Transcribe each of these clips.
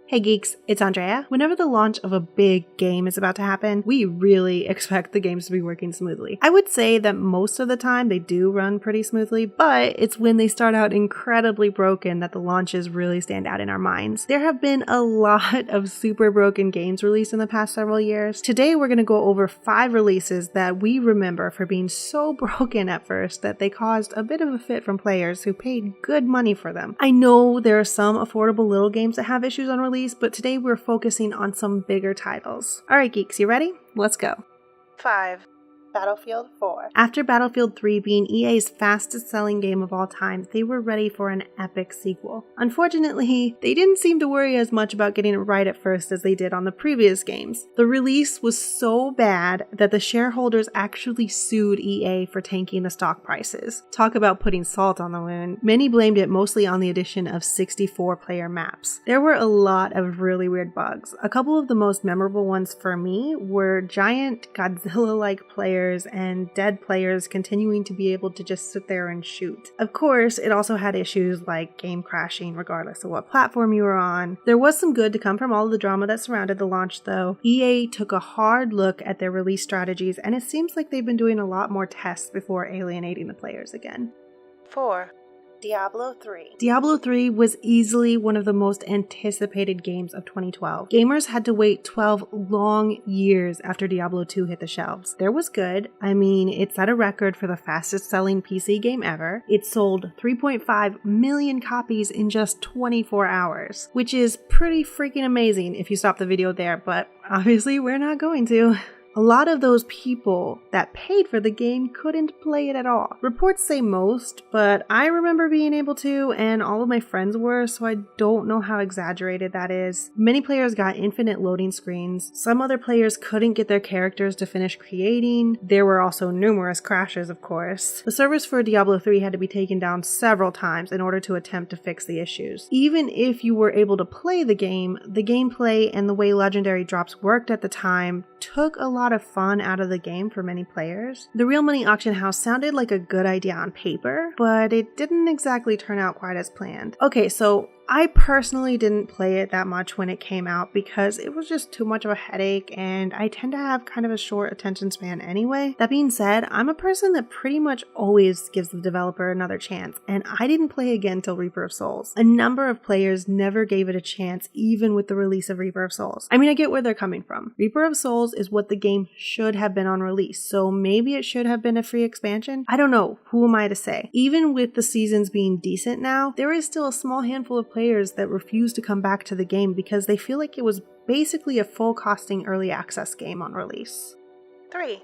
Hey geeks, it's Andrea. Whenever the launch of a big game is about to happen, we really expect the games to be working smoothly. I would say that most of the time they do run pretty smoothly, but it's when they start out incredibly broken that the launches really stand out in our minds. There have been a lot of super broken games released in the past several years. Today we're going to go over 5 releases that we remember for being so broken at first that they caused a bit of a fit from players who paid good money for them. I know there are some affordable little games that have issues on release, but today we're focusing on some bigger titles. Alright geeks, you ready? Let's go. 5. Battlefield 4. After Battlefield 3 being EA's fastest selling game of all time, they were ready for an epic sequel. Unfortunately, they didn't seem to worry as much about getting it right at first as they did on the previous games. The release was so bad that the shareholders actually sued EA for tanking the stock prices. Talk about putting salt on the wound. Many blamed it mostly on the addition of 64-player maps. There were a lot of really weird bugs. A couple of the most memorable ones for me were giant Godzilla-like players and dead players continuing to be able to just sit there and shoot. Of course, it also had issues like game crashing regardless of what platform you were on. There was some good to come from all of the drama that surrounded the launch though. EA took a hard look at their release strategies and it seems like they've been doing a lot more tests before alienating the players again. 4. Diablo 3. Diablo 3 was easily one of the most anticipated games of 2012. Gamers had to wait 12 long years after Diablo 2 hit the shelves. There was good. I mean, it set a record for the fastest selling PC game ever. It sold 3.5 million copies in just 24 hours, which is pretty freaking amazing if you stop the video there, but obviously we're not going to. A lot of those people that paid for the game couldn't play it at all. Reports say most, but I remember being able to, and all of my friends were, so I don't know how exaggerated that is. Many players got infinite loading screens. Some other players couldn't get their characters to finish creating. There were also numerous crashes, of course. The servers for Diablo 3 had to be taken down several times in order to attempt to fix the issues. Even if you were able to play the game, the gameplay and the way legendary drops worked at the time took a lot of fun out of the game for many players. The real money auction house sounded like a good idea on paper, but it didn't exactly turn out quite as planned. Okay, so I personally didn't play it that much when it came out because it was just too much of a headache and I tend to have kind of a short attention span anyway. That being said, I'm a person that pretty much always gives the developer another chance and I didn't play again till Reaper of Souls. A number of players never gave it a chance even with the release of Reaper of Souls. I mean, I get where they're coming from. Reaper of Souls is what the game should have been on release, so maybe it should have been a free expansion? I don't know, who am I to say? Even with the seasons being decent now, there is still a small handful of players that refuse to come back to the game because they feel like it was basically a full costing early access game on release. 3.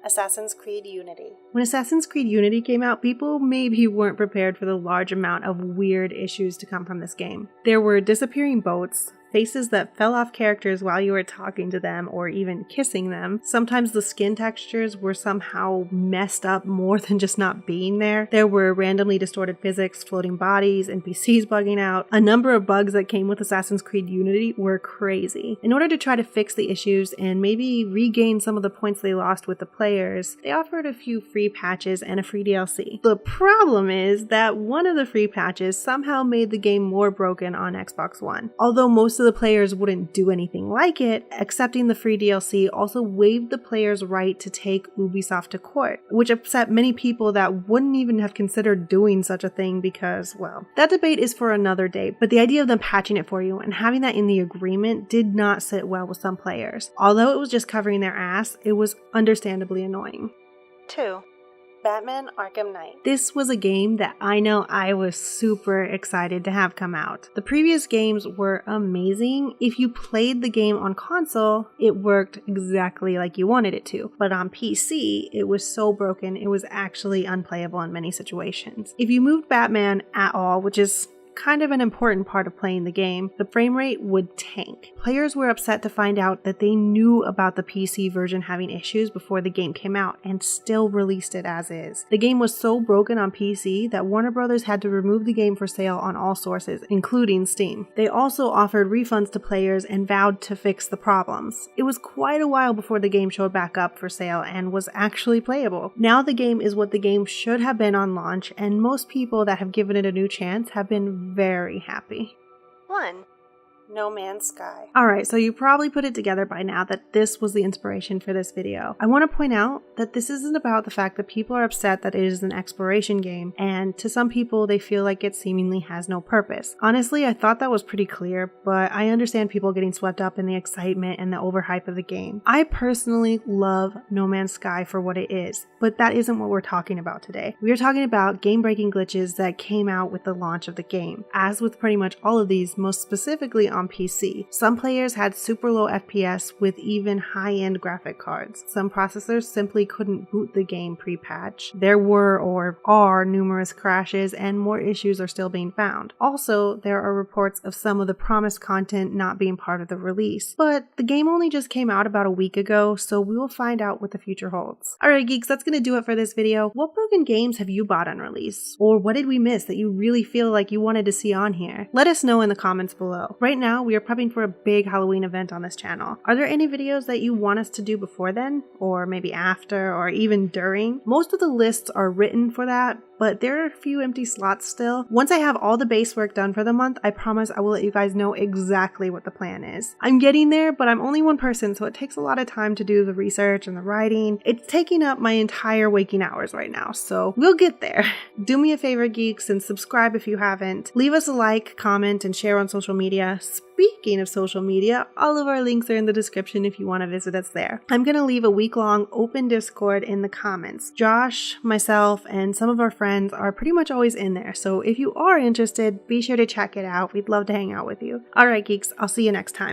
Assassin's Creed Unity. When Assassin's Creed Unity came out, people maybe weren't prepared for the large amount of weird issues to come from this game. There were disappearing boats, faces that fell off characters while you were talking to them or even kissing them. Sometimes the skin textures were somehow messed up more than just not being there. There were randomly distorted physics, floating bodies, NPCs bugging out. A number of bugs that came with Assassin's Creed Unity were crazy. In order to try to fix the issues and maybe regain some of the points they lost with the players, they offered a few free patches and a free DLC. The problem is that one of the free patches somehow made the game more broken on Xbox One. Although most of the players wouldn't do anything like it, accepting the free DLC also waived the player's right to take Ubisoft to court, which upset many people that wouldn't even have considered doing such a thing because, well, that debate is for another day, but the idea of them patching it for you and having that in the agreement did not sit well with some players. Although it was just covering their ass, it was understandably annoying. 2. Batman Arkham Knight. This was a game that I know I was super excited to have come out. The previous games were amazing. If you played the game on console, it worked exactly like you wanted it to. But on PC, it was so broken, it was actually unplayable in many situations. If you moved Batman at all, which is kind of an important part of playing the game, the frame rate would tank. Players were upset to find out that they knew about the PC version having issues before the game came out and still released it as is. The game was so broken on PC that Warner Brothers had to remove the game for sale on all sources, including Steam. They also offered refunds to players and vowed to fix the problems. It was quite a while before the game showed back up for sale and was actually playable. Now the game is what the game should have been on launch, and most people that have given it a new chance have been very happy. 1. No Man's Sky. Alright, so you probably put it together by now that this was the inspiration for this video. I want to point out that this isn't about the fact that people are upset that it is an exploration game, and to some people they feel like it seemingly has no purpose. Honestly, I thought that was pretty clear, but I understand people getting swept up in the excitement and the overhype of the game. I personally love No Man's Sky for what it is, but that isn't what we're talking about today. We are talking about game-breaking glitches that came out with the launch of the game. As with pretty much all of these, most specifically on PC. Some players had super low FPS with even high-end graphic cards. Some processors simply couldn't boot the game pre-patch. There were or are numerous crashes, and more issues are still being found. Also, there are reports of some of the promised content not being part of the release. But the game only just came out about a week ago, so we will find out what the future holds. Alright geeks, that's gonna do it for this video. What broken games have you bought on release? Or what did we miss that you really feel like you wanted to see on here? Let us know in the comments below. Right now, we are prepping for a big Halloween event on this channel. Are there any videos that you want us to do before then? Or maybe after, or even during? Most of the lists are written for that, but there are a few empty slots still. Once I have all the base work done for the month, I promise I will let you guys know exactly what the plan is. I'm getting there, but I'm only one person, so it takes a lot of time to do the research and the writing. It's taking up my entire waking hours right now, so we'll get there. Do me a favor, geeks, and subscribe if you haven't. Leave us a like, comment, and share on social media. Speaking of social media, all of our links are in the description if you want to visit us there. I'm going to leave a week-long open Discord in the comments. Josh, myself, and some of our friends are pretty much always in there, so if you are interested, be sure to check it out. We'd love to hang out with you. Alright geeks, I'll see you next time.